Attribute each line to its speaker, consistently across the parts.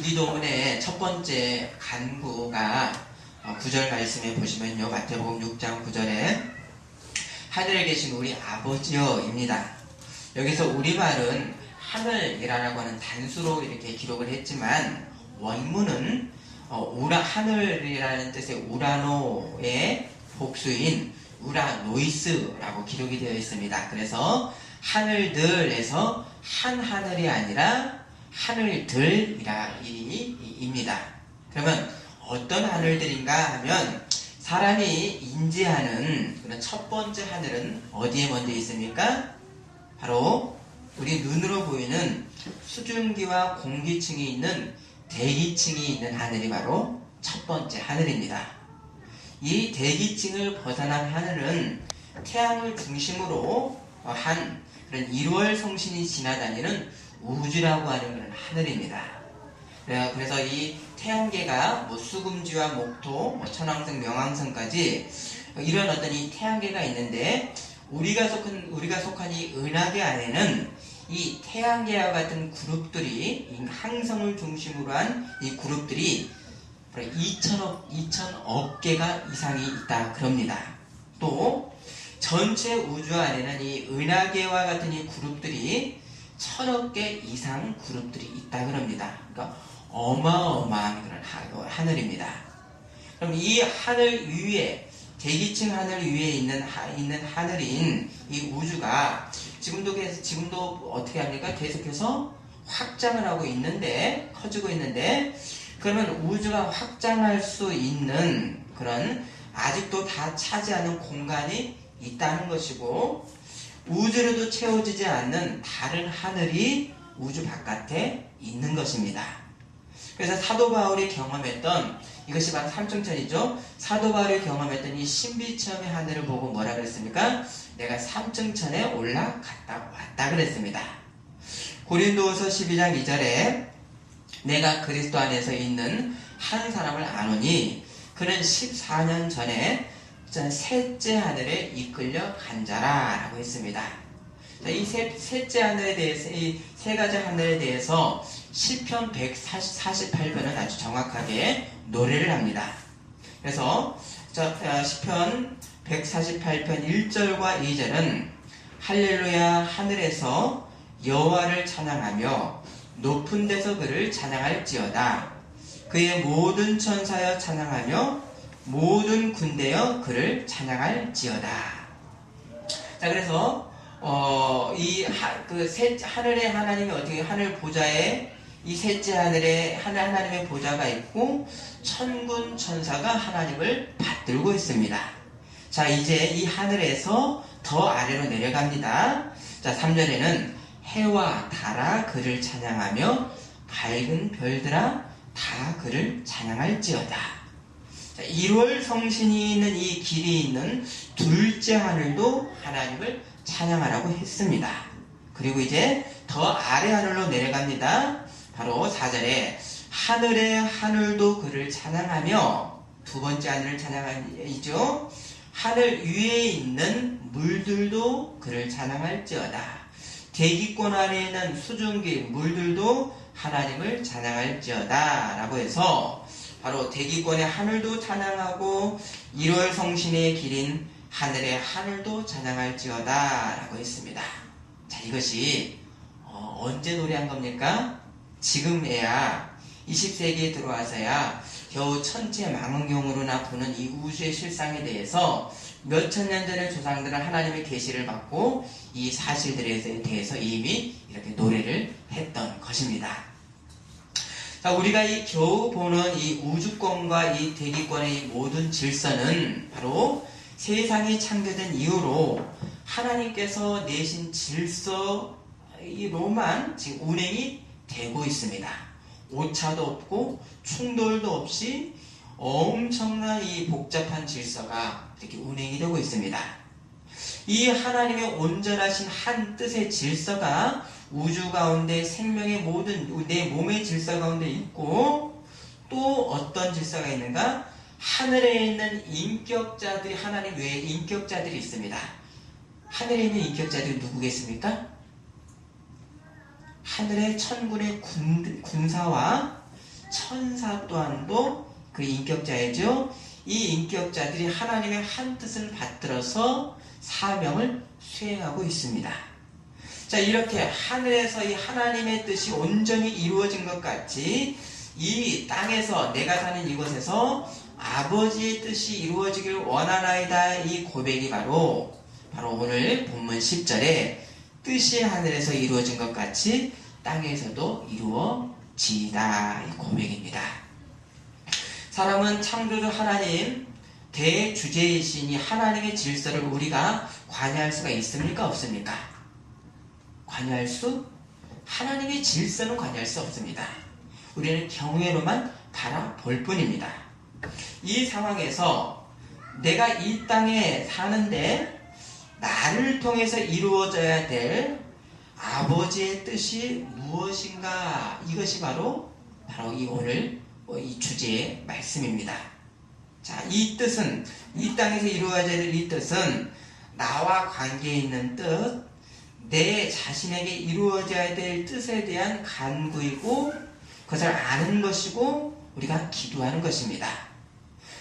Speaker 1: 주기도문의 첫 번째 간구가 9절 말씀에 보시면요, 마태복음 6장 9절에 하늘에 계신 우리 아버지여입니다. 여기서 우리말은 하늘이라고 하는 단수로 이렇게 기록을 했지만 원문은 하늘이라는 뜻의 우라노의 복수인 우라노이스라고 기록이 되어 있습니다. 그래서 하늘들에서 한 하늘이 아니라 하늘들이입니다. 그러면 어떤 하늘들인가 하면 사람이 인지하는 그런 첫 번째 하늘은 어디에 먼저 있습니까? 바로 우리 눈으로 보이는 수증기와 공기층이 있는 대기층이 있는 하늘이 바로 첫 번째 하늘입니다. 이 대기층을 벗어난 하늘은 태양을 중심으로 한 그런 1월 성신이 지나다니는 우주라고 하는 그런 하늘입니다. 그래서 이 태양계가 수금지와 목토, 천왕성, 명왕성까지 이런 어떤 이 태양계가 있는데 우리가 속한 이 은하계 안에는 이 태양계와 같은 그룹들이 이 항성을 중심으로 한 이 그룹들이 2천억 개가 이상이 있다 그럽니다. 또 전체 우주 안에는 이 은하계와 같은 이 그룹들이 1000억 개 이상 그룹들이 있다 그럽니다. 그러니까 어마어마한 그런 하늘입니다. 그럼 이 하늘 위에 대기층 하늘 위에 있는 하늘인 이 우주가 지금도 어떻게 합니까? 계속해서 확장을 하고 있는데, 커지고 있는데, 그러면 우주가 확장할 수 있는 그런 아직도 다 차지 않은 공간이 있다는 것이고, 우주로도 채워지지 않는 다른 하늘이 우주 바깥에 있는 것입니다. 그래서 사도 바울이 경험했던 이것이 바로 삼층천이죠. 사도 바울이 경험했던 이 신비체험의 하늘을 보고 뭐라 그랬습니까? 내가 삼층천에 올라갔다 왔다 그랬습니다. 고린도후서 12장 2절에 내가 그리스도 안에서 있는 한 사람을 아노니 그는 14년 전에 셋째 하늘에 이끌려 간 자라 라고 했습니다. 이 셋째 하늘에 대해서, 이 세 가지 하늘에 대해서 시편 148편은 아주 정확하게 노래를 합니다. 그래서 시편 148편 1절과 2절은 할렐루야 하늘에서 여호와를 찬양하며 높은 데서 그를 찬양할지어다. 그의 모든 천사여 찬양하며 모든 군대여 그를 찬양할지어다. 자, 그래서 하늘의 하나님이 어떻게 하늘 보좌에 이 셋째 하늘에 하나님의 보좌가 있고 천군 천사가 하나님을 받들고 있습니다. 자, 이제 이 하늘에서 더 아래로 내려갑니다. 자, 3절에는 해와 달아 그를 찬양하며 밝은 별들아 다 그를 찬양할지어다. 자, 1월 성신이 있는 이 길이 있는 둘째 하늘도 하나님을 찬양하라고 했습니다. 그리고 이제 더 아래 하늘로 내려갑니다. 바로 4절에 하늘의 하늘도 그를 찬양하며 두 번째 하늘을 찬양하죠. 하늘 위에 있는 물들도 그를 찬양할지어다. 대기권 안에 있는 수증기 물들도 하나님을 찬양할지어다 라고 해서 바로 대기권의 하늘도 찬양하고 1월 성신의 길인 하늘의 하늘도 찬양할지어다 라고 했습니다. 자, 이것이 언제 노래한 겁니까? 지금에야 20세기에 들어와서야 겨우 천체 망원경으로나 보는 이 우주의 실상에 대해서 몇천 년 전에 조상들은 하나님의 계시를 받고 이 사실들에 대해서 이미 이렇게 노래를 했던 것입니다. 자, 우리가 이 겨우 보는 이 우주권과 이 대기권의 이 모든 질서는 바로 세상이 창조된 이후로 하나님께서 내신 질서로만 지금 운행이 되고 있습니다. 오차도 없고 충돌도 없이 엄청난 이 복잡한 질서가 이렇게 운행이 되고 있습니다. 이 하나님의 온전하신 한 뜻의 질서가 우주 가운데 생명의 모든 내 몸의 질서 가운데 있고 또 어떤 질서가 있는가? 하늘에 있는 인격자들이 하나님 외에 인격자들이 있습니다. 하늘에 있는 인격자들이 누구겠습니까? 하늘의 천군의 군사와 천사 또한도 그 인격자이죠. 이 인격자들이 하나님의 한 뜻을 받들어서 사명을 수행하고 있습니다. 자, 이렇게 하늘에서 이 하나님의 뜻이 온전히 이루어진 것 같이 이 땅에서 내가 사는 이곳에서 아버지의 뜻이 이루어지길 원하나이다. 이 고백이 바로 오늘 본문 10절에 뜻이 하늘에서 이루어진 것 같이 땅에서도 이루어지이다. 이 고백입니다. 사람은 창조주 하나님 대주제이시니 하나님의 질서를 우리가 관여할 수가 있습니까? 없습니까? 관여할 수? 하나님의 질서는 관여할 수 없습니다. 우리는 경외로만 바라볼 뿐입니다. 이 상황에서 내가 이 땅에 사는데 나를 통해서 이루어져야 될 아버지의 뜻이 무엇인가? 이것이 바로 이 오늘 이 주제의 말씀입니다. 자, 이 뜻은, 이 땅에서 이루어져야 될 이 뜻은 나와 관계 있는 뜻, 내 자신에게 이루어져야 될 뜻에 대한 간구이고 그것을 아는 것이고 우리가 기도하는 것입니다.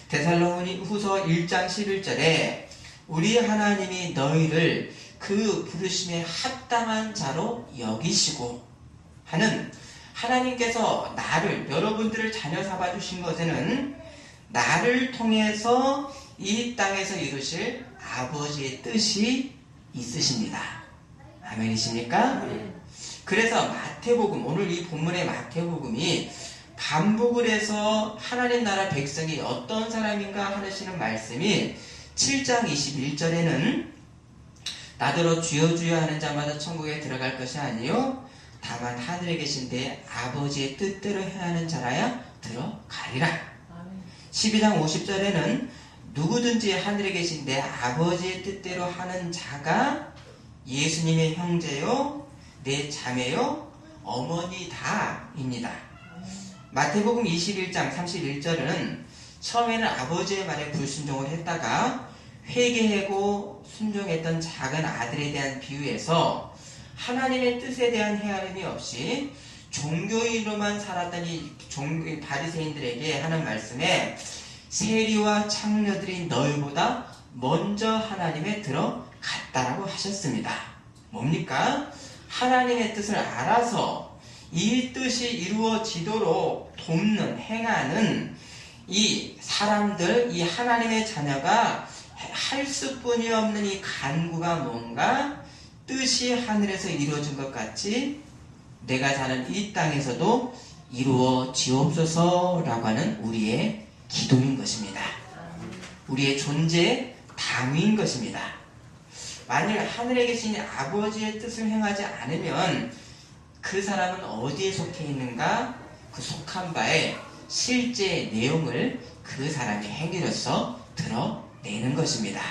Speaker 1: 데살로니후서 1장 11절에 우리 하나님이 너희를 그 부르심에 합당한 자로 여기시고 하는, 하나님께서 나를, 여러분들을 자녀 삼아 주신 것에는 나를 통해서 이 땅에서 이루실 아버지의 뜻이 있으십니다. 아멘이십니까? 그래서 마태복음, 오늘 이 본문의 마태복음이 반복을 해서 하나님 나라 백성이 어떤 사람인가 하시는 말씀이 7장 21절에는 나더러 주여 주여 하는 자마다 천국에 들어갈 것이 아니요 다만 하늘에 계신 내 아버지의 뜻대로 행하는 자라야 들어가리라. 12장 50절에는 누구든지 하늘에 계신 내 아버지의 뜻대로 하는 자가 예수님의 형제요 내 자매요 어머니다입니다. 마태복음 21장 31절은 처음에는 아버지의 말에 불순종을 했다가 회개하고 순종했던 작은 아들에 대한 비유에서 하나님의 뜻에 대한 헤아림이 없이 종교인으로만 살았던 이 바리새인들에게 하는 말씀에 세리와 창녀들이 너희보다 먼저 하나님에 들어갔다라고 하셨습니다. 뭡니까? 하나님의 뜻을 알아서 이 뜻이 이루어지도록 돕는, 행하는 이 사람들, 이 하나님의 자녀가 할 수뿐이 없는 이 간구가 뭔가 뜻이 하늘에서 이루어진 것 같이 내가 사는 이 땅에서도 이루어지옵소서라고 하는 우리의 기도인 것입니다. 우리의 존재의 당위인 것입니다. 만일 하늘에 계신 아버지의 뜻을 행하지 않으면 그 사람은 어디에 속해 있는가? 그 속한 바에 실제 내용을 그 사람의 행위로서 드러내는 것입니다.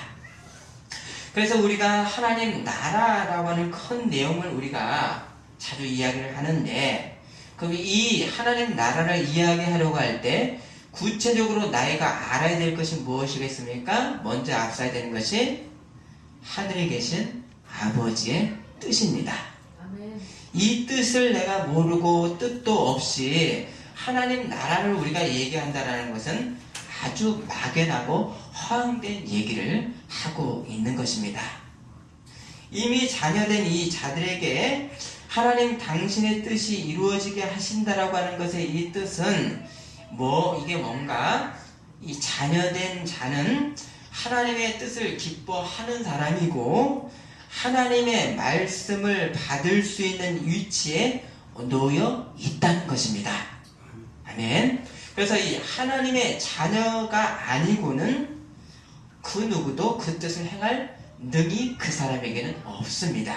Speaker 1: 그래서 우리가 하나님 나라라고 하는 큰 내용을 우리가 자주 이야기를 하는데, 그럼 이 하나님 나라를 이야기하려고 할 때 구체적으로 나이가 알아야 될 것이 무엇이겠습니까? 먼저 앞서야 되는 것이 하늘에 계신 아버지의 뜻입니다. 아멘. 이 뜻을 내가 모르고 뜻도 없이 하나님 나라를 우리가 얘기한다는 것은 아주 막연하고 허황된 얘기를 하고 있는 것입니다. 이미 자녀된 이 자들에게 하나님 당신의 뜻이 이루어지게 하신다라고 하는 것의 이 뜻은 이게 뭔가 이 자녀된 자는 하나님의 뜻을 기뻐하는 사람이고 하나님의 말씀을 받을 수 있는 위치에 놓여 있다는 것입니다. 아멘. 그래서 이 하나님의 자녀가 아니고는 그 누구도 그 뜻을 행할 능이 그 사람에게는 없습니다.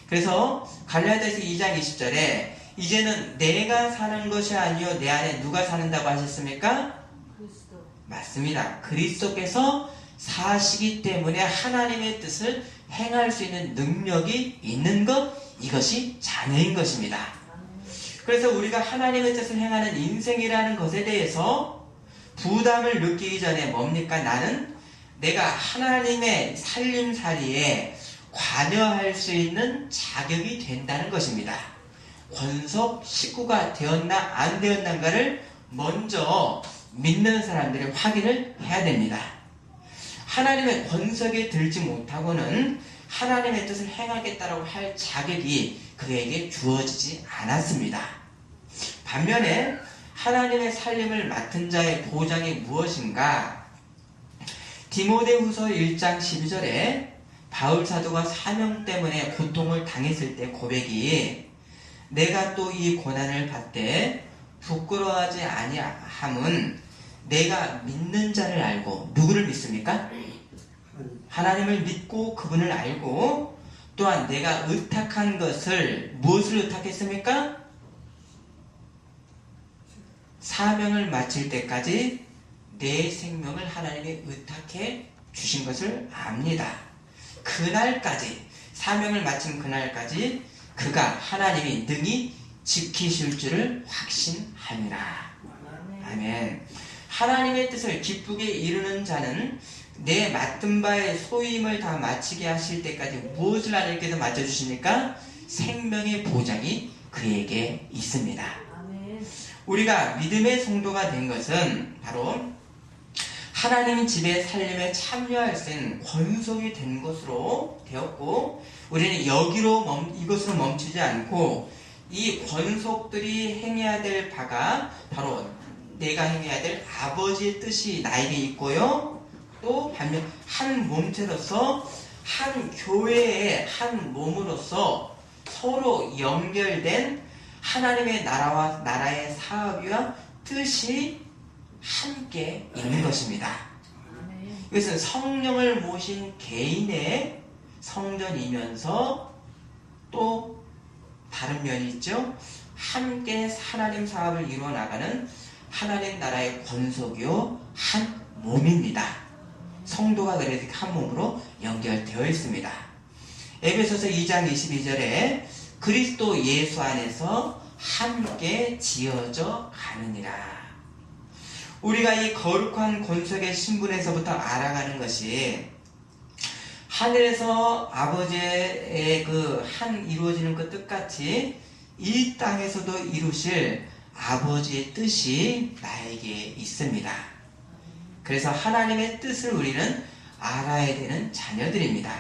Speaker 1: 그래서 갈라디아서 2장 20절에 이제는 내가 사는 것이 아니요 내 안에 누가 사는다고 하셨습니까? 그리스도. 맞습니다. 그리스도께서 사시기 때문에 하나님의 뜻을 행할 수 있는 능력이 있는 것, 이것이 자녀인 것입니다. 그래서 우리가 하나님의 뜻을 행하는 인생이라는 것에 대해서 부담을 느끼기 전에 뭡니까? 나는 내가 하나님의 살림살이에 관여할 수 있는 자격이 된다는 것입니다. 권속 식구가 되었나 안 되었는가를 먼저 믿는 사람들이 확인을 해야 됩니다. 하나님의 권속에 들지 못하고는 하나님의 뜻을 행하겠다라고 할 자격이 그에게 주어지지 않았습니다. 반면에 하나님의 살림을 맡은 자의 보장이 무엇인가? 디모데후서 1장 12절에 바울 사도가 사명 때문에 고통을 당했을 때 고백이 내가 또 이 고난을 받되 부끄러워하지 아니함은 내가 믿는 자를 알고 누구를 믿습니까? 하나님을 믿고 그분을 알고 또한 내가 의탁한 것을 무엇을 의탁했습니까? 사명을 마칠 때까지 내 생명을 하나님이 의탁해 주신 것을 압니다. 그날까지 사명을 마친 그날까지 그가 하나님이 능히 지키실 줄을 확신합니다. 아멘. 하나님의 뜻을 기쁘게 이루는 자는 내 맡은 바의 소임을 다 마치게 하실 때까지 무엇을 하나님께서 맡겨주십니까? 생명의 보장이 그에게 있습니다. 우리가 믿음의 성도가 된 것은 바로 하나님 집의 살림에 참여할 수 있는 권속이 된 것으로 되었고 우리는 이것으로 멈추지 않고 이 권속들이 행해야 될 바가 바로 내가 행해야 될 아버지의 뜻이 나에게 있고요. 또 반면 한 몸체로서 한 교회의 한 몸으로서 서로 연결된 하나님의 나라의 사업이와 뜻이 함께 있는 것입니다. 이것은 성령을 모신 개인의 성전이면서 또 다른 면이 있죠. 함께 하나님 사업을 이루어 나가는 하나님 나라의 권속이요 한 몸입니다. 성도가 그래서 한 몸으로 연결되어 있습니다. 에베소서 2장 22절에 그리스도 예수 안에서 함께 지어져 가느니라. 우리가 이 거룩한 권속의 신분에서부터 알아가는 것이 하늘에서 아버지의 그 한 이루어지는 그 뜻같이 이 땅에서도 이루실 아버지의 뜻이 나에게 있습니다. 그래서 하나님의 뜻을 우리는 알아야 되는 자녀들입니다.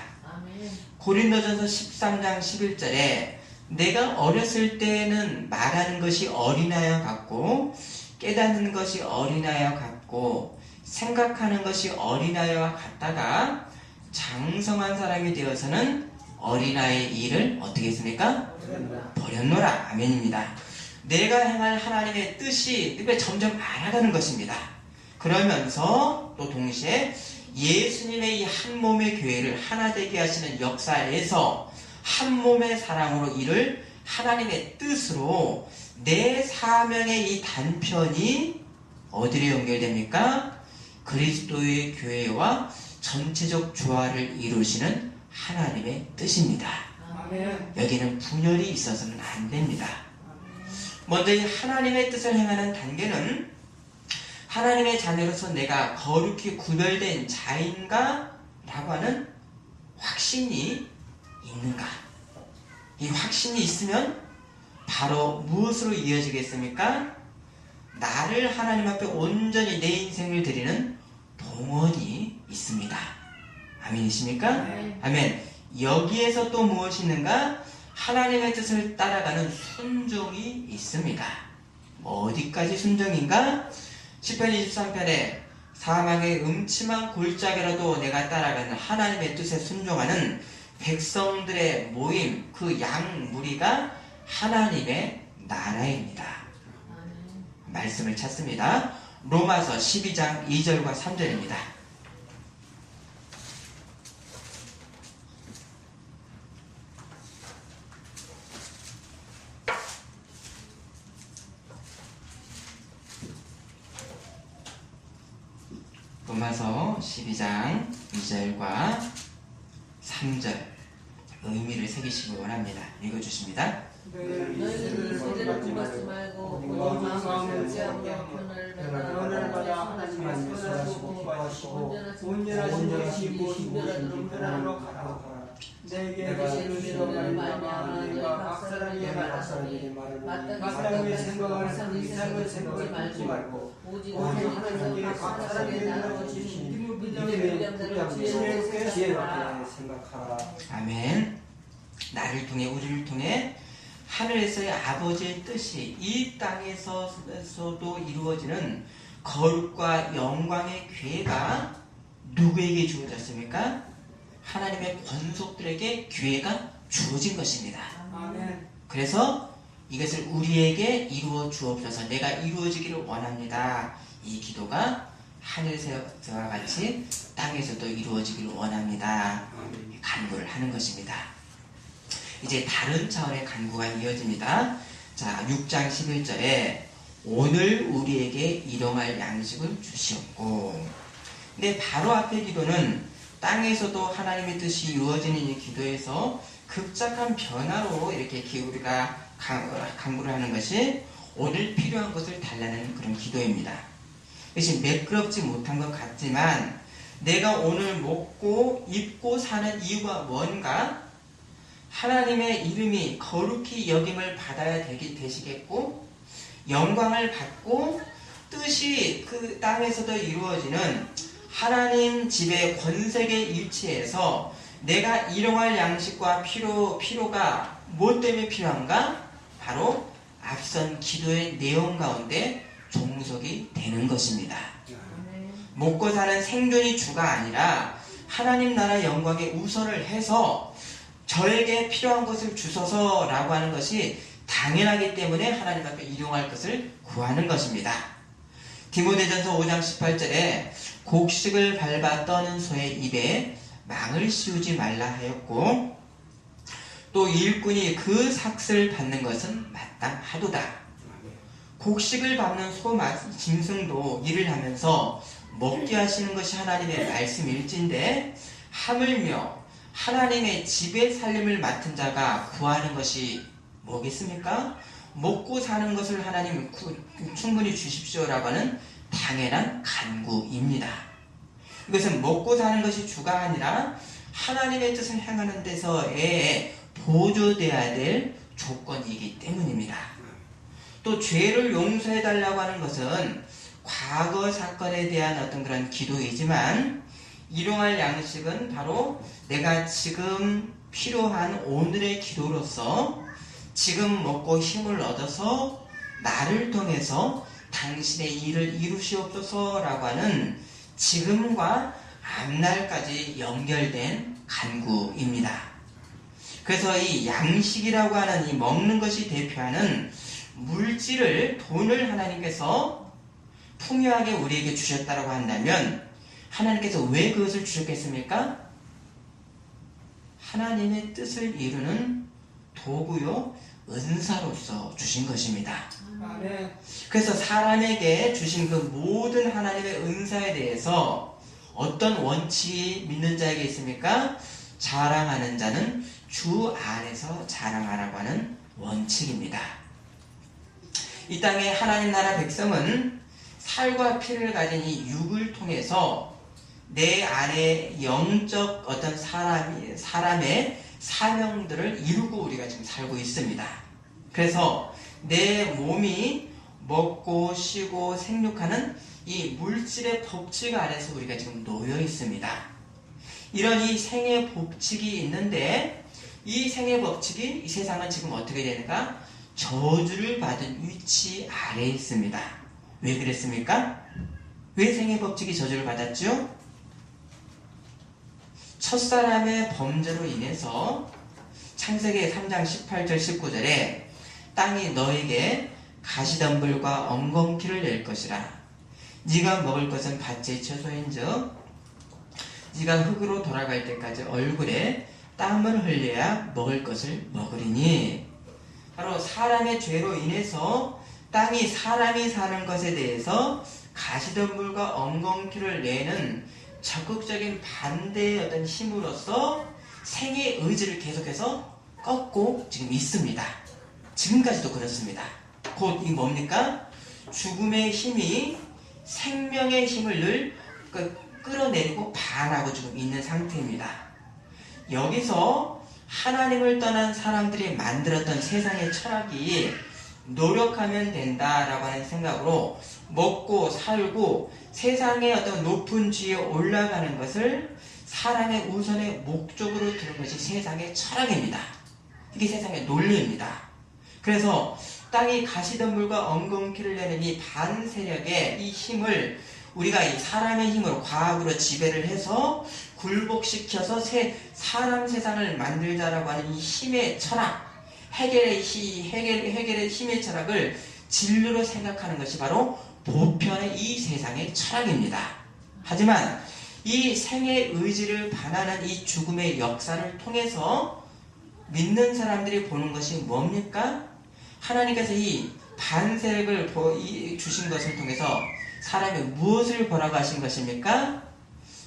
Speaker 1: 고린도전서 13장 11절에 내가 어렸을 때는 말하는 것이 어린아이와 같고 깨닫는 것이 어린아이와 같고 생각하는 것이 어린아이와 같다가 장성한 사람이 되어서는 어린아이의 일을 어떻게 했습니까? 버렸노라. 아멘입니다. 내가 행할 하나님의 뜻이 점점 알아가는 것입니다. 그러면서 또 동시에 예수님의 이 한 몸의 교회를 하나 되게 하시는 역사에서 한 몸의 사랑으로 이룰 하나님의 뜻으로 내 사명의 이 단편이 어디로 연결됩니까? 그리스도의 교회와 전체적 조화를 이루시는 하나님의 뜻입니다. 여기는 분열이 있어서는 안 됩니다. 먼저 이 하나님의 뜻을 행하는 단계는 하나님의 자녀로서 내가 거룩히 구별된 자인가? 라고 하는 확신이 있는가? 이 확신이 있으면 바로 무엇으로 이어지겠습니까? 나를 하나님 앞에 온전히 내 인생을 드리는 동원이 있습니다. 아멘이십니까? 네. 아멘. 여기에서 또 무엇이 있는가? 하나님의 뜻을 따라가는 순종이 있습니다. 어디까지 순종인가? 시편 23편에 사망의 음침한 골짜기라도 내가 따라가는 하나님의 뜻에 순종하는 백성들의 모임, 그 양무리가 하나님의 나라입니다. 말씀을 찾습니다. 로마서 12장 2절과 3절입니다. 로마서 12장 2절과 3절 의미를 새기시기 원합니다. 읽어주십니다.
Speaker 2: 너희는 제대로 구하지 말고 본인 마음을 의지하고 편을 받아 하나님의 선하시고 기뻐하시고 온전하신 분이시고 신별하도록 편안하러 가라.
Speaker 3: 내게 주시는 말미암아 내가 각 사람에게 말하사니 마땅히 생각을 이상을 생각하지 말고 오직 하나님께 각 사람에게 나눠 주신 믿음의 부양대로 지혜롭게 생각하라.
Speaker 1: 아멘. 나를 통해 우리를 통해 하늘에서의 아버지의 뜻이 이 땅에서도 이루어지는 거룩과 영광의 기회가 누구에게 주어졌습니까? 하나님의 권속들에게 기회가 주어진 것입니다.
Speaker 3: 아멘.
Speaker 1: 그래서 이것을 우리에게 이루어 주옵소서. 내가 이루어지기를 원합니다. 이 기도가 하늘에서와 같이 땅에서도 이루어지기를 원합니다. 간구를 하는 것입니다. 이제 다른 차원의 간구가 이어집니다. 자, 6장 11절에 오늘 우리에게 일용할 양식을 주시옵고. 근데 바로 앞의 기도는 땅에서도 하나님의 뜻이 이루어지는 이 기도에서 급작한 변화로 이렇게 우리가 간구를 하는 것이 오늘 필요한 것을 달라는 그런 기도입니다. 그것이 매끄럽지 못한 것 같지만 내가 오늘 먹고 입고 사는 이유가 뭔가? 하나님의 이름이 거룩히 여김을 받아야 되시겠고 영광을 받고 뜻이 그 땅에서도 이루어지는 하나님 집의 권세계 일치에서 내가 일용할 양식과 필요가 무엇 때문에 필요한가? 바로 앞선 기도의 내용 가운데 종속이 되는 것입니다. 먹고 사는 생존이 주가 아니라 하나님 나라 영광에 우선을 해서 저에게 필요한 것을 주소서라고 하는 것이 당연하기 때문에 하나님 앞에 일용할 것을 구하는 것입니다. 디모데전서 5장 18절에 곡식을 밟아 떠는 소의 입에 망을 씌우지 말라 하였고 또 일꾼이 그 삭슬을 받는 것은 마땅하도다. 곡식을 밟는 소 짐승도 일을 하면서 먹게 하시는 것이 하나님의 말씀일진데 하물며 하나님의 집의 살림을 맡은 자가 구하는 것이 뭐겠습니까? 먹고 사는 것을 하나님 충분히 주십시오라고 하는 당연한 간구입니다. 이것은 먹고 사는 것이 주가 아니라 하나님의 뜻을 행하는 데서의 보조되어야 될 조건이기 때문입니다. 또 죄를 용서해달라고 하는 것은 과거 사건에 대한 어떤 그런 기도이지만 일용할 양식은 바로 내가 지금 필요한 오늘의 기도로서 지금 먹고 힘을 얻어서 나를 통해서 당신의 일을 이루시옵소서라고 하는 지금과 앞날까지 연결된 간구입니다. 그래서 이 양식이라고 하는 이 먹는 것이 대표하는 물질을 돈을 하나님께서 풍요하게 우리에게 주셨다고 한다면 하나님께서 왜 그것을 주셨겠습니까? 하나님의 뜻을 이루는 도구요 은사로서 주신 것입니다. 그래서 사람에게 주신 그 모든 하나님의 은사에 대해서 어떤 원칙이 믿는 자에게 있습니까? 자랑하는 자는 주 안에서 자랑하라고 하는 원칙입니다. 이 땅에 하나님 나라 백성은 살과 피를 가진 이 육을 통해서 내 안에 영적 어떤 사람의 사명들을 이루고 우리가 지금 살고 있습니다. 그래서 내 몸이 먹고 쉬고 생육하는 이 물질의 법칙 아래서 우리가 지금 놓여 있습니다. 이런 이 생의 법칙이 있는데 이 생의 법칙이 이 세상은 지금 어떻게 되는가? 저주를 받은 위치 아래에 있습니다. 왜 그랬습니까? 왜 생의 법칙이 저주를 받았죠? 첫사람의 범죄로 인해서 창세기 3장 18절 19절에 땅이 너에게 가시덤불과 엉겅퀴를 낼 것이라. 네가 먹을 것은 밭의 채소인즉 네가 흙으로 돌아갈 때까지 얼굴에 땀을 흘려야 먹을 것을 먹으리니. 바로 사람의 죄로 인해서 땅이 사람이 사는 것에 대해서 가시덤불과 엉겅퀴를 내는 적극적인 반대의 어떤 힘으로써 생의 의지를 계속해서 꺾고 지금 있습니다. 지금까지도 그렇습니다. 곧 이 뭡니까? 죽음의 힘이 생명의 힘을 늘 끌어내리고 반하고 지금 있는 상태입니다. 여기서 하나님을 떠난 사람들이 만들었던 세상의 철학이 노력하면 된다라고 하는 생각으로 먹고 살고 세상의 어떤 높은 지위에 올라가는 것을 사람의 우선의 목적으로 두는 것이 세상의 철학입니다. 이게 세상의 논리입니다. 그래서 땅이 가시덤불과 엉겅퀴를 내는 이 반세력의 이 힘을 우리가 이 사람의 힘으로 과학으로 지배를 해서 굴복시켜서 사람 세상을 만들자라고 하는 이 힘의 철학, 해결의 힘의 철학을 진리로 생각하는 것이 바로 보편의 이 세상의 철학입니다. 하지만 이 생의 의지를 반하는 이 죽음의 역사를 통해서 믿는 사람들이 보는 것이 뭡니까? 하나님께서 이 반세력을 주신 것을 통해서 사람이 무엇을 보라고 하신 것입니까?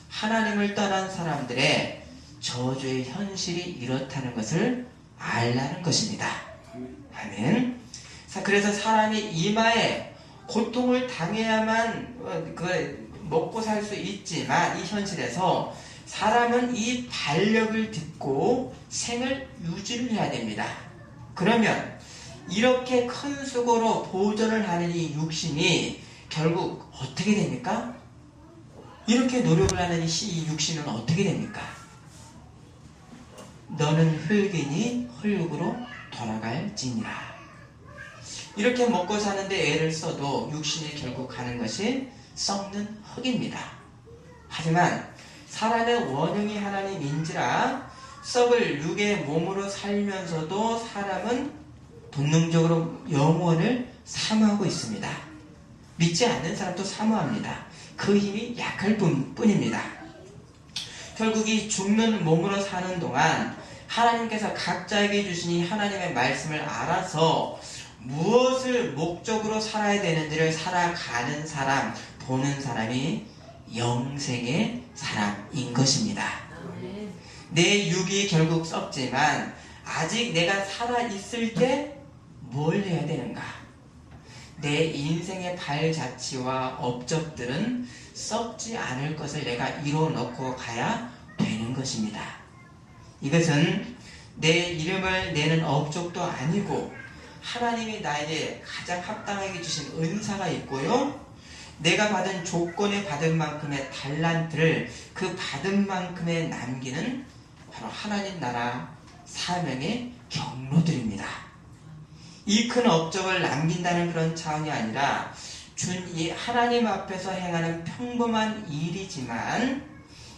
Speaker 1: 하나님을 떠난 사람들의 저주의 현실이 이렇다는 것을 알라는 것입니다. 아멘. 그래서 사람이 이마에 고통을 당해야만 먹고 살 수 있지만 이 현실에서 사람은 이 반력을 딛고 생을 유지를 해야 됩니다. 그러면 이렇게 큰 수고로 보존을 하는 이 육신이 결국 어떻게 됩니까? 이렇게 노력을 하는 이 육신은 어떻게 됩니까? 너는 흙이니 흙으로 돌아갈지니라. 이렇게 먹고 사는데 애를 써도 육신이 결국 가는 것이 썩는 흙입니다. 하지만 사람의 원형이 하나님인지라 썩을 육의 몸으로 살면서도 사람은 본능적으로 영원을 사모하고 있습니다. 믿지 않는 사람도 사모합니다. 그 힘이 약할 뿐입니다. 결국 이 죽는 몸으로 사는 동안 하나님께서 각자에게 주신 이 하나님의 말씀을 알아서 무엇을 목적으로 살아야 되는지를 살아가는 사람, 보는 사람이 영생의 사람인 것입니다. 내 육이 결국 썩지만 아직 내가 살아있을 때 뭘 해야 되는가? 내 인생의 발자취와 업적들은 썩지 않을 것을 내가 이뤄놓고 가야 되는 것입니다. 이것은 내 이름을 내는 업적도 아니고 하나님이 나에게 가장 합당하게 주신 은사가 있고요. 내가 받은 조건에 받은 만큼의 달란트를 그 받은 만큼에 남기는 바로 하나님 나라 사명의 경로들입니다. 이 큰 업적을 남긴다는 그런 차원이 아니라 이 하나님 앞에서 행하는 평범한 일이지만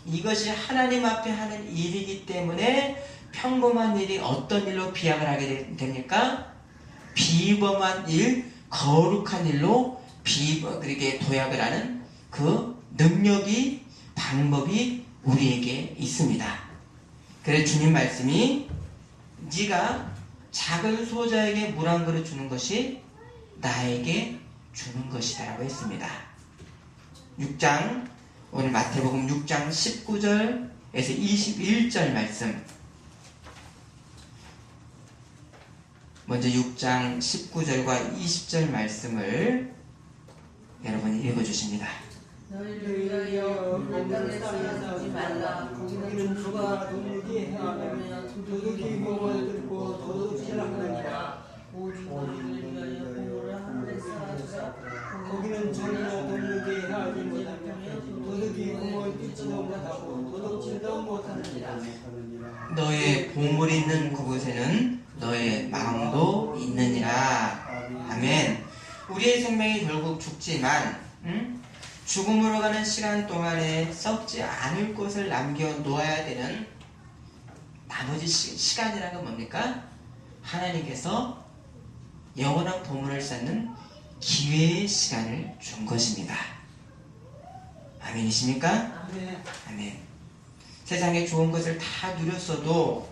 Speaker 1: 이것이 하나님 앞에 하는 일이기 때문에 평범한 일이 어떤 일로 비약을 하게 됩니까? 비범한 일, 거룩한 일로 그렇게 도약을 하는 그 능력이, 방법이 우리에게 있습니다. 그래서 주님 말씀이 네가 작은 소자에게 물 한 그릇 주는 것이 나에게 주는 것이다 라고 했습니다. 6장, 오늘 마태복음 6장 19절에서 21절 말씀, 먼저 6장 19절과 20절 말씀을 여러분이 읽어주십니다.
Speaker 2: 너희를 위하여 그 땅에서 주지 말라. 거기는
Speaker 3: 주가 도둑이 행하며 도둑이 몸을 뚫고 도둑질을 하느니라.
Speaker 2: 오직 너희를 위하여 공로를 하늘에 쌓아주사
Speaker 3: 거기는 전혀 도둑이 행하지 못하며 도둑이 몸을 뚫지도 못하고 도둑질도 못하느니라.
Speaker 1: 너의 보물 있는 그곳에는 너의 마음도 있느니라. 아멘. 우리의 생명이 결국 죽지만 죽음으로 가는 시간 동안에 썩지 않을 것을 남겨놓아야 되는 나머지 시간이라는 건 뭡니까? 하나님께서 영원한 보물을 쌓는 기회의 시간을 준 것입니다. 아멘이십니까? 아멘. 세상에 좋은 것을 다 누렸어도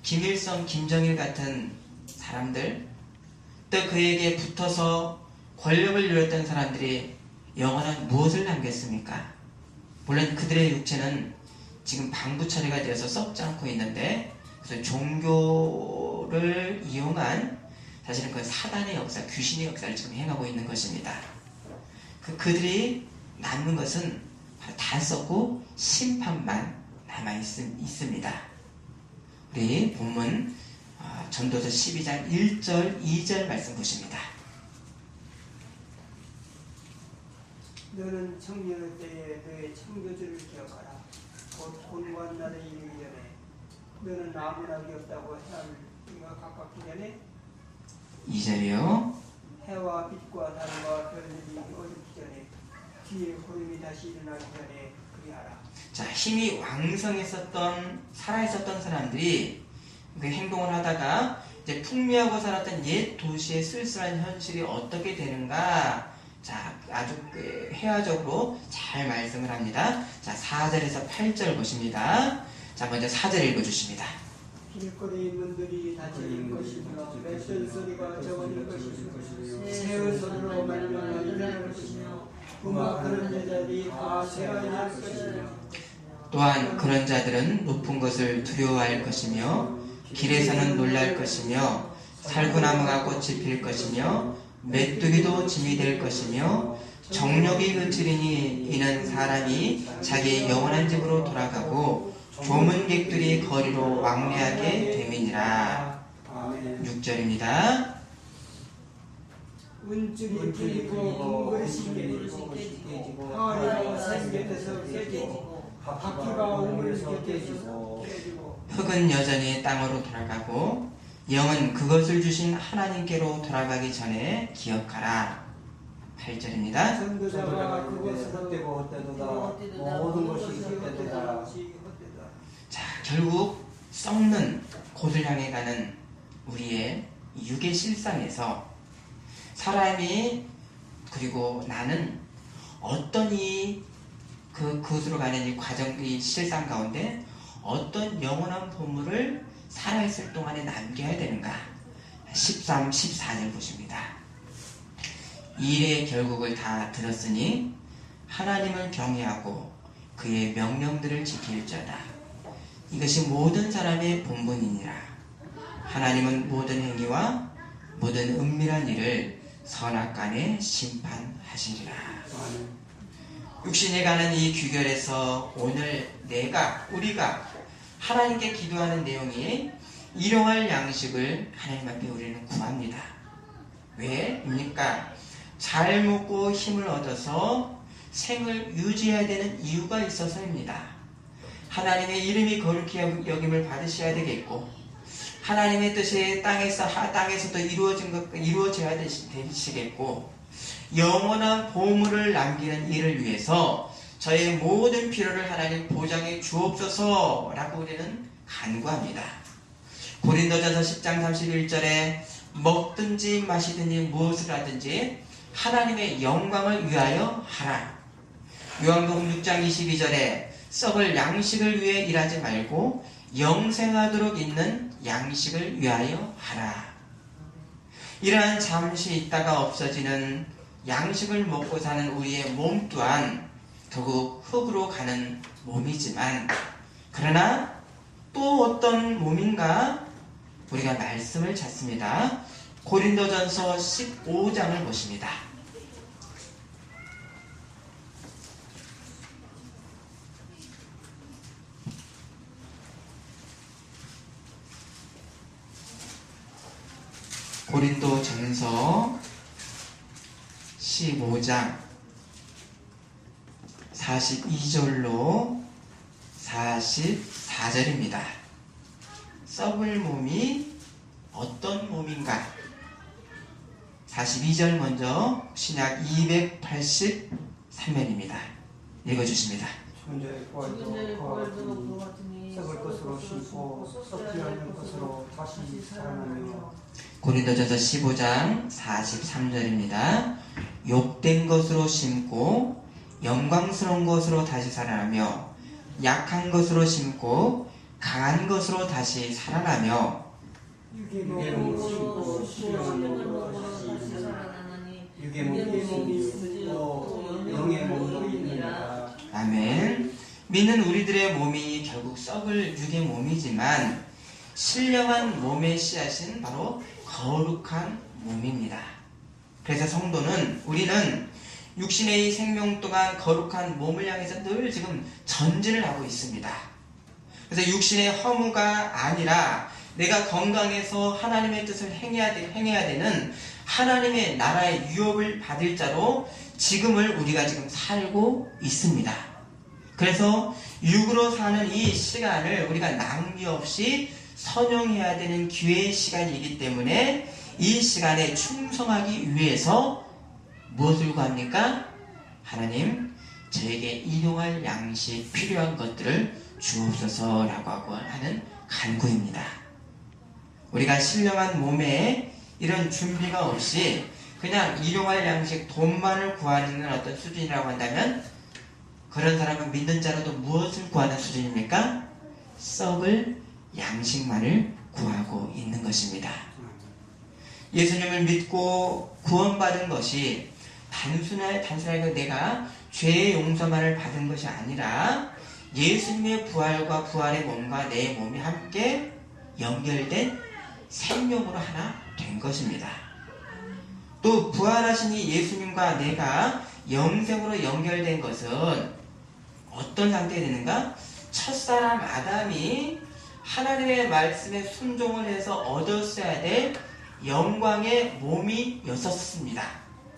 Speaker 1: 김일성, 김정일 같은 사람들, 또 그에게 붙어서 권력을 누렸던 사람들이 영원한 무엇을 남겼습니까? 물론 그들의 육체는 지금 방부 처리가 되어서 썩지 않고 있는데, 그래서 종교를 이용한 사실은 그 사단의 역사, 귀신의 역사를 지금 행하고 있는 것입니다. 그들이 남는 것은 다 썩고 심판만 남아 있습니다. 우리 본문 전도서 12장 1절 2절 말씀 보십니다.
Speaker 3: 너는 청년의 때에 너의 창조주를 기억하라. 곧 곤고한 날에 이르기 전에 너는 아무나 없다고 해가 가깝기 전에
Speaker 1: 2절이요.
Speaker 3: 해와 빛과 달과 별들이 어둡기 전에 뒤에 구름이 다시 일어나기 전에 그리하라.
Speaker 1: 자, 힘이 왕성했었던 살아있었던 사람들이 그 행동을 하다가 이제 풍미하고 살았던 옛 도시의 쓸쓸한 현실이 어떻게 되는가? 자, 아주 회화적으로 잘 말씀을 합니다. 자, 4절에서 8절 보십니다. 자, 먼저 4절 읽어주십니다.
Speaker 3: 길거리 문들이 닫힐 것이며 맷돌 소리가 적어질 것이며 새의 소리로 말미암아 일어날 것이며 음악하는 여자들이 다 세어날 것이며
Speaker 1: 또한 그런 자들은 높은 것을 두려워할 것이며 길에서는 놀랄 것이며 살구나무가 꽃이 필 것이며 메뚜기도 짐이 될 것이며 정욕이 그치리니 이는 사람이 자기의 영원한 집으로 돌아가고 조문객들이 거리로 왕래하게 됨이니라. 6절입니다.
Speaker 3: 운줄이 풀리고 웅그릇이 깨지고 하리고 생겨서 깨지고 바퀴가 우물에서 깨지고
Speaker 1: 흙은 여전히 땅으로 돌아가고 영은 그것을 주신 하나님께로 돌아가기 전에 기억하라. 8절입니다.
Speaker 3: 전도자가 그것을 헛되고 헛되도다 모든 것이 헛되도다.
Speaker 1: 자, 결국 썩는 곳을 향해 가는 우리의 육의 실상에서 사람이 그리고 나는 어떤 그곳으로 가는 이 과정, 이 실상 가운데 어떤 영원한 보물을 살아있을 동안에 남겨야 되는가? 13, 14절 보십니다. 일의 결국을 다 들었으니 하나님을 경외하고 그의 명령들을 지킬자다. 이것이 모든 사람의 본분이니라. 하나님은 모든 행위와 모든 은밀한 일을 선악간에 심판하시리라. 육신에 가는 이 규결에서 오늘 우리가 하나님께 기도하는 내용이 일용할 양식을 하나님 앞에 우리는 구합니다. 왜입니까? 잘 먹고 힘을 얻어서 생을 유지해야 되는 이유가 있어서입니다. 하나님의 이름이 거룩히 여김을 받으셔야 되겠고 하나님의 뜻이 땅에서도 이루어져야 되시겠고 영원한 보물을 남기는 일을 위해서 저의 모든 필요를 하나님 보장해 주옵소서라고 우리는 간구합니다. 고린도전서 10장 31절에 먹든지 마시든지 무엇을 하든지 하나님의 영광을 위하여 하라. 요한복음 6장 22절에 썩을 양식을 위해 일하지 말고 영생하도록 있는 양식을 위하여 하라. 이러한 잠시 있다가 없어지는 양식을 먹고 사는 우리의 몸 또한 결국 흙으로 가는 몸이지만 그러나 또 어떤 몸인가? 우리가 말씀을 찾습니다. 고린도전서 15장을 보십니다. 고린도전서 15장 42절로 44절입니다. 썩을 몸이 어떤 몸인가? 42절 먼저 신약 283면입니다. 읽어주십니다.
Speaker 3: 죽은 자의 부활도 같으니 썩을 것으로 심고 썩지 않는 것으로 다시 살아나며
Speaker 1: 고린도전서 15장 43절입니다. 욕된 것으로 심고 영광스러운 것으로 다시 살아나며 약한 것으로 심고 강한 것으로 다시 살아나며
Speaker 3: 육의 몸으로 심고 다시 살아나니 육의 몸이 있고 영의 몸도 있느니라.
Speaker 1: 아멘. 믿는 우리들의 몸이 결국 썩을 육의 몸이지만 신령한 몸의 씨앗은 바로 거룩한 몸입니다. 그래서 성도는 우리는 육신의 이 생명 동안 거룩한 몸을 향해서 늘 지금 전진을 하고 있습니다. 그래서 육신의 허무가 아니라 내가 건강해서 하나님의 뜻을 행해야 되는 하나님의 나라의 유업을 받을 자로 지금을 우리가 지금 살고 있습니다. 그래서 육으로 사는 이 시간을 우리가 낭비 없이 선용해야 되는 기회의 시간이기 때문에 이 시간에 충성하기 위해서 무엇을 구합니까? 하나님, 저에게 일용할 양식 필요한 것들을 주옵소서라고 하는 간구입니다. 우리가 신령한 몸에 이런 준비가 없이 그냥 일용할 양식 돈만을 구하는 어떤 수준이라고 한다면 그런 사람은 믿는 자로도 무엇을 구하는 수준입니까? 썩을 양식만을 구하고 있는 것입니다. 예수님을 믿고 구원받은 것이 단순하게 내가 죄의 용서만을 받은 것이 아니라 예수님의 부활과 부활의 몸과 내 몸이 함께 연결된 생명으로 하나 된 것입니다. 또 부활하신 이 예수님과 내가 영생으로 연결된 것은 어떤 상태에 되는가? 첫사람 아담이 하나님의 말씀에 순종을 해서 얻었어야 될 영광의 몸이었었습니다.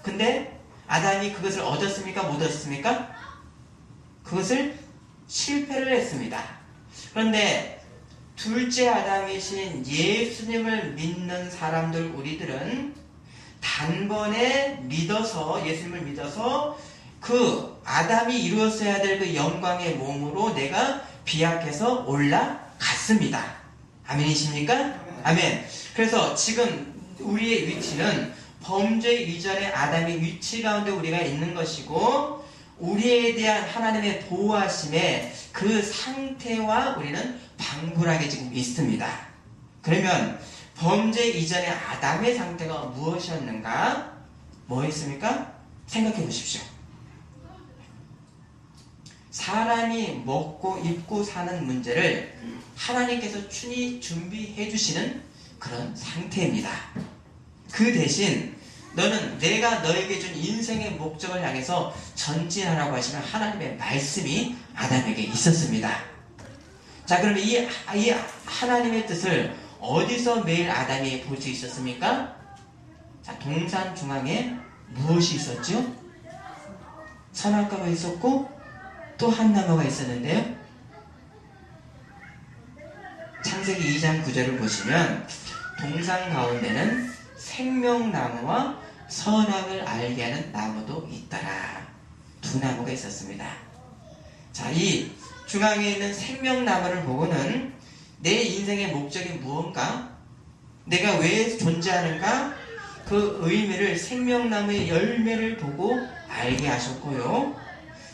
Speaker 1: 근데 아담이 그것을 얻었습니까? 못 얻었습니까? 그것을 실패를 했습니다. 그런데 둘째 아담이신 예수님을 믿는 사람들, 우리들은 단번에 믿어서, 예수님을 믿어서 그 아담이 이루었어야 될 그 영광의 몸으로 내가 비약해서 올라갔습니다. 아멘이십니까? 아멘. 그래서 지금 우리의 위치는 범죄 이전의 아담의 위치 가운데 우리가 있는 것이고, 우리에 대한 하나님의 보호하심의 그 상태와 우리는 방불하게 지금 있습니다. 그러면 범죄 이전의 아담의 상태가 무엇이었는가? 뭐였습니까? 생각해 보십시오. 사람이 먹고 입고 사는 문제를 하나님께서 친히 준비해 주시는 그런 상태입니다. 그 대신 너는 내가 너에게 준 인생의 목적을 향해서 전진하라고 하시는 하나님의 말씀이 아담에게 있었습니다. 자, 그러면 이 하나님의 뜻을 어디서 매일 아담이 볼 수 있었습니까? 자, 동산 중앙에 무엇이 있었죠? 선악과가 있었고 또 한 나무가 있었는데요. 창세기 2장 9절을 보시면 동산 가운데는 생명나무와 선악을 알게 하는 나무도 있더라. 두 나무가 있었습니다. 자, 이 중앙에 있는 생명나무를 보고는 내 인생의 목적이 무언가? 내가 왜 존재하는가? 그 의미를 생명나무의 열매를 보고 알게 하셨고요.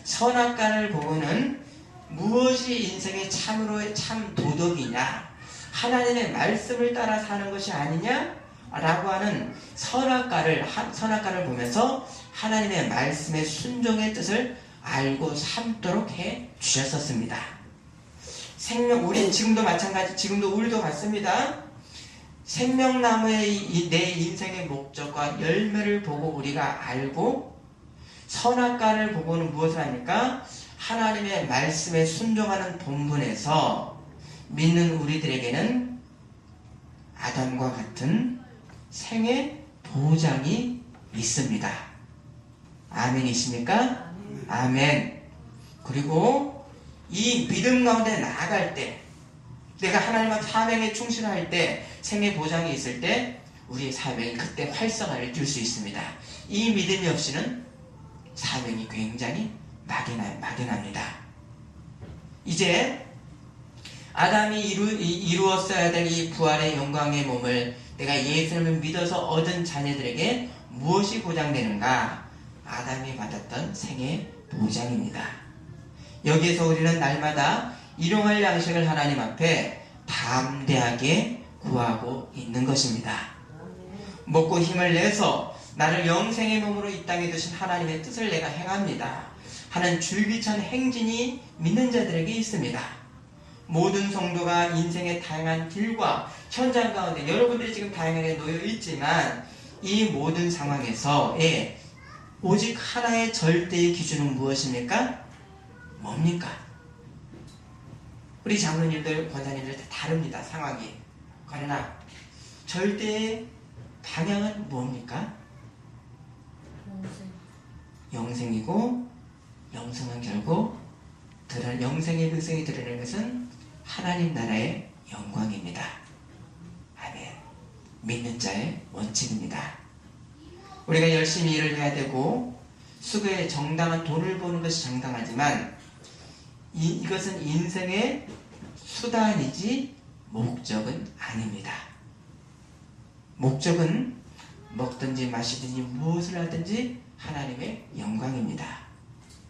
Speaker 1: 선악과를 보고는 무엇이 인생의 참으로의 참 도덕이냐? 하나님의 말씀을 따라 사는 것이 아니냐? 라고 하는 선악과를 보면서 하나님의 말씀의 순종의 뜻을 알고 삼도록 해 주셨었습니다. 우리 지금도 마찬가지, 지금도 우리도 같습니다. 생명나무의 내 인생의 목적과 열매를 보고 우리가 알고, 선악과를 보고는 무엇을 합니까? 하나님의 말씀에 순종하는 본분에서 믿는 우리들에게는 아담과 같은 생의 보장이 있습니다. 아멘이십니까? 아멘. 그리고 이 믿음 가운데 나아갈 때, 내가 하나님과 사명에 충실할 때, 생의 보장이 있을 때 우리의 사명이 그때 활성화를 줄 수 있습니다. 이 믿음이 없이는 사명이 굉장히 막연합니다. 이제 아담이 이루었어야 될 이 부활의 영광의 몸을 내가 예수님을 믿어서 얻은 자녀들에게 무엇이 보장되는가? 아담이 받았던 생의 보장입니다. 여기에서 우리는 날마다 일용할 양식을 하나님 앞에 담대하게 구하고 있는 것입니다. 먹고 힘을 내서 나를 영생의 몸으로 이 땅에 두신 하나님의 뜻을 내가 행합니다 하는 줄기찬 행진이 믿는 자들에게 있습니다. 모든 성도가 인생의 다양한 길과 현장 가운데 여러분들이 지금 다양하게 놓여 있지만 이 모든 상황에서 오직 하나의 절대의 기준은 무엇입니까? 뭡니까? 우리 장로님들, 권사님들 다 다릅니다. 상황이. 그러나 절대의 방향은 뭡니까? 영생이고, 영생은 결국 영생의 백성이 드러내는 것은 하나님 나라의 영광입니다. 아멘. 믿는 자의 원칙입니다. 우리가 열심히 일을 해야 되고 수고에 정당한 돈을 버는 것이 정당하지만 이것은 인생의 수단이지 목적은 아닙니다. 목적은 먹든지 마시든지 무엇을 하든지 하나님의 영광입니다.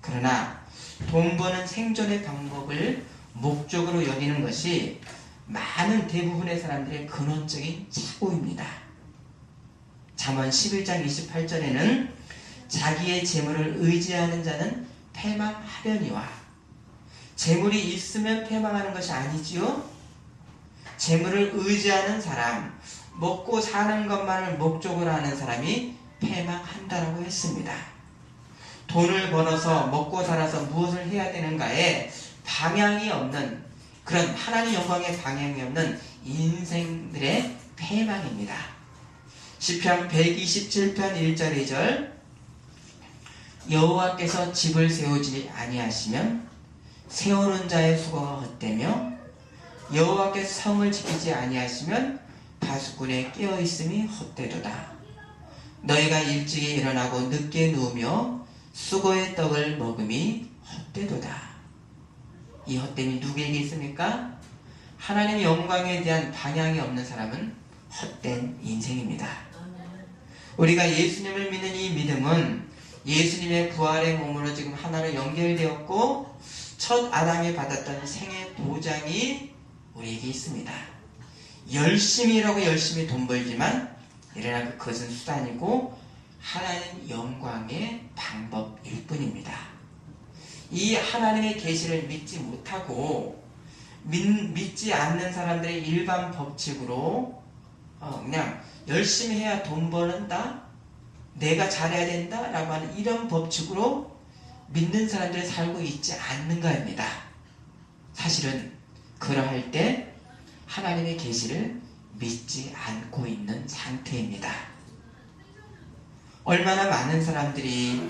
Speaker 1: 그러나 돈 버는 생존의 방법을 목적으로 여기는 것이 많은 대부분의 사람들의 근원적인 착오입니다. 잠언 11장 28절에는 자기의 재물을 의지하는 자는 패망하려니와, 재물이 있으면 패망하는 것이 아니지요. 재물을 의지하는 사람, 먹고 사는 것만을 목적으로 하는 사람이 패망한다라고 했습니다. 돈을 벌어서 먹고 살아서 무엇을 해야 되는가에 방향이 없는, 그런 하나님 영광의 방향이 없는 인생들의 패망입니다. 시편 127편 1절 2절 여호와께서 집을 세우지 아니하시면 세우는 자의 수고가 헛되며 여호와께서 성을 지키지 아니하시면 파수꾼의 깨어있음이 헛되도다. 너희가 일찍이 일어나고 늦게 누우며 수고의 떡을 먹음이 헛되도다. 이 헛됨이 누구에게 있습니까? 하나님의 영광에 대한 방향이 없는 사람은 헛된 인생입니다. 우리가 예수님을 믿는 이 믿음은 예수님의 부활의 몸으로 지금 하나로 연결되었고 첫 아담이 받았던 생의 보장이 우리에게 있습니다. 열심히 일하고 열심히 돈 벌지만 이러나 그것은 수단이고 하나님 영광의 방법일 뿐입니다. 이 하나님의 계시를 믿지 못하고 믿지 않는 사람들의 일반 법칙으로 그냥 열심히 해야 돈 버는다, 내가 잘해야 된다 라고 하는 이런 법칙으로 믿는 사람들이 살고 있지 않는가입니다. 사실은 그러할 때 하나님의 계시를 믿지 않고 있는 상태입니다. 얼마나 많은 사람들이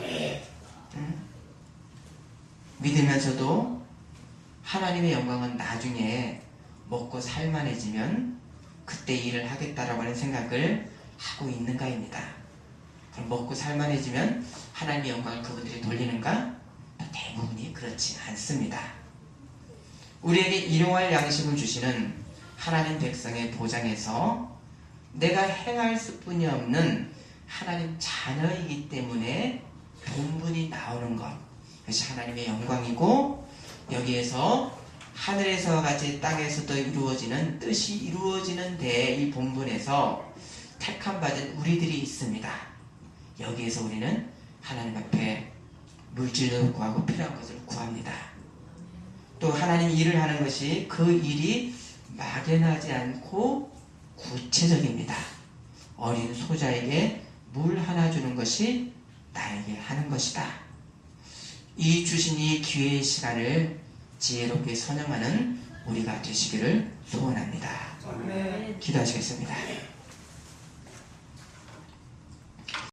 Speaker 1: 믿으면서도 하나님의 영광은 나중에 먹고 살만해지면 그때 일을 하겠다라고 하는 생각을 하고 있는가입니다. 그럼 먹고 살만해지면 하나님의 영광을 그분들이 돌리는가? 대부분이 그렇지 않습니다. 우리에게 일용할 양식을 주시는 하나님 백성의 보장에서 내가 행할 수뿐이 없는 하나님 자녀이기 때문에 본분이 나오는 것, 그것이 하나님의 영광이고, 여기에서 하늘에서와 같이 땅에서도 이루어지는 뜻이 이루어지는 데에 이 본분에서 택함 받은 우리들이 있습니다. 여기에서 우리는 하나님 앞에 물질을 구하고 필요한 것을 구합니다. 또 하나님 일을 하는 것이 그 일이 막연하지 않고 구체적입니다. 어린 소자에게 물 하나 주는 것이 나에게 하는 것이다. 이 주신 이 기회의 시간을 지혜롭게 선용하는 우리가 되시기를 소원합니다.
Speaker 3: 아멘.
Speaker 1: 기도하시겠습니다.